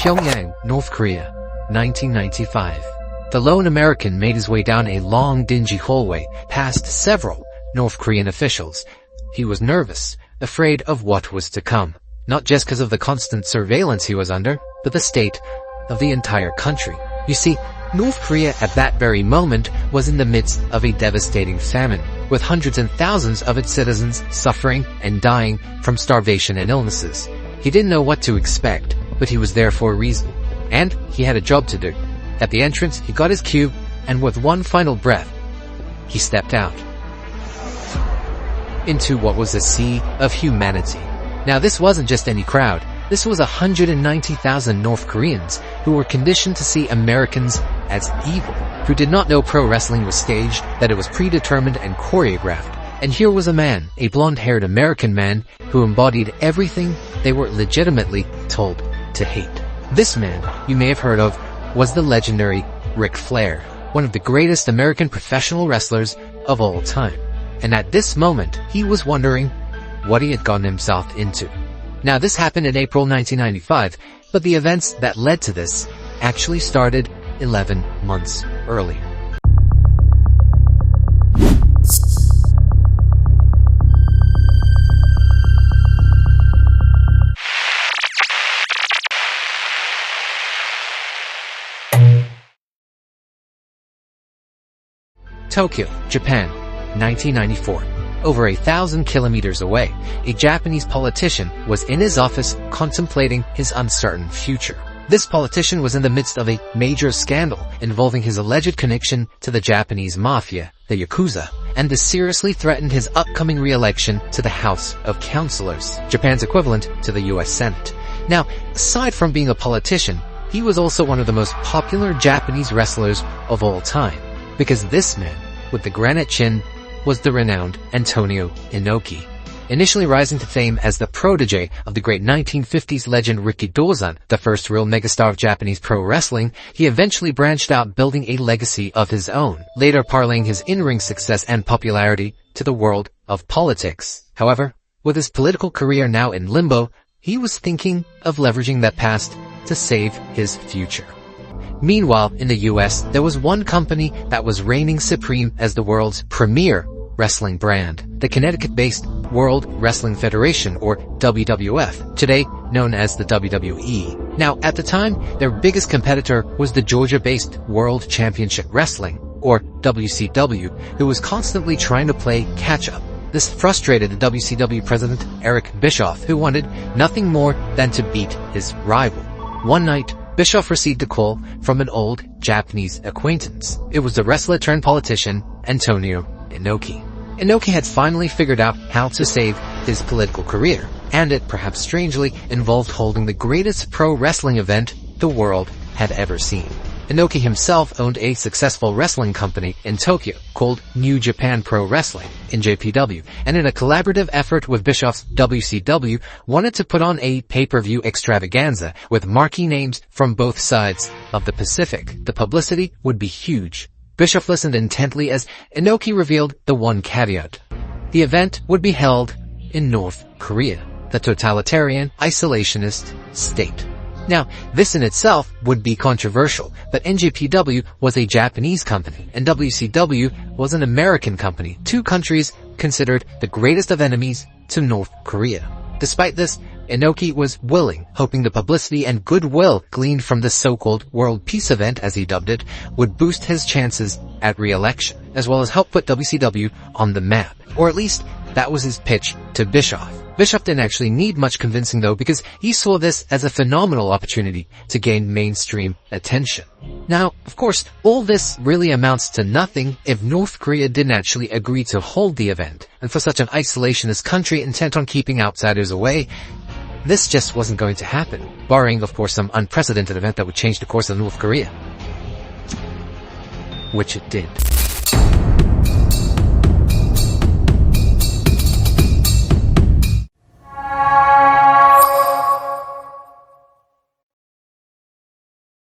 Pyongyang, North Korea, 1995. The lone American made his way down a long, dingy hallway, past several North Korean officials. He was nervous, afraid of what was to come, not just because of the constant surveillance he was under, but the state of the entire country. You see, North Korea at that very moment was in the midst of a devastating famine, with hundreds and thousands of its citizens suffering and dying from starvation and illnesses. He didn't know what to expect, but he was there for a reason, and he had a job to do. At the entrance, he got his cue, and with one final breath, he stepped out into what was a sea of humanity. Now, this wasn't just any crowd. This was 190,000 North Koreans who were conditioned to see Americans as evil, who did not know pro wrestling was staged, that it was predetermined and choreographed. And here was a man, a blonde-haired American man, who embodied everything they were legitimately told to hate. This man, you may have heard of, was the legendary Ric Flair, one of the greatest American professional wrestlers of all time. And at this moment, he was wondering what he had gotten himself into. Now, this happened in April 1995, but the events that led to this actually started 11 months earlier. Tokyo, Japan, 1994. Over 1,000 kilometers away, a Japanese politician was in his office contemplating his uncertain future. This politician was in the midst of a major scandal involving his alleged connection to the Japanese mafia, the Yakuza, and this seriously threatened his upcoming re-election to the House of Councilors, Japan's equivalent to the US Senate. Now, aside from being a politician, he was also one of the most popular Japanese wrestlers of all time, because this man, with the granite chin, was the renowned Antonio Inoki. Initially rising to fame as the protege of the great 1950s legend Rikidozan, the first real megastar of Japanese pro wrestling, he eventually branched out, building a legacy of his own, later parlaying his in-ring success and popularity to the world of politics. However, with his political career now in limbo, he was thinking of leveraging that past to save his future. Meanwhile, in the US, there was one company that was reigning supreme as the world's premier wrestling brand, the Connecticut-based World Wrestling Federation, or WWF, today known as the WWE. Now, at the time, their biggest competitor was the Georgia-based World Championship Wrestling, or WCW, who was constantly trying to play catch-up. This frustrated the WCW president, Eric Bischoff, who wanted nothing more than to beat his rival. One night, Bischoff received a call from an old Japanese acquaintance. It was the wrestler-turned-politician, Antonio Inoki. Inoki had finally figured out how to save his political career, and it, perhaps strangely, involved holding the greatest pro wrestling event the world had ever seen. Inoki himself owned a successful wrestling company in Tokyo called New Japan Pro Wrestling, NJPW, and in a collaborative effort with Bischoff's WCW, wanted to put on a pay-per-view extravaganza with marquee names from both sides of the Pacific. The publicity would be huge. Bischoff listened intently as Inoki revealed the one caveat. The event would be held in North Korea, the totalitarian, isolationist state. Now, this in itself would be controversial, but NJPW was a Japanese company, and WCW was an American company, two countries considered the greatest of enemies to North Korea. Despite this, Inoki was willing, hoping the publicity and goodwill gleaned from the so-called World Peace event, as he dubbed it, would boost his chances at re-election, as well as help put WCW on the map. Or at least, that was his pitch to Bischoff. Bischoff didn't actually need much convincing though, because he saw this as a phenomenal opportunity to gain mainstream attention. Now, of course, all this really amounts to nothing if North Korea didn't actually agree to hold the event, and for such an isolationist country intent on keeping outsiders away, this just wasn't going to happen, barring, of course, some unprecedented event that would change the course of North Korea. Which it did.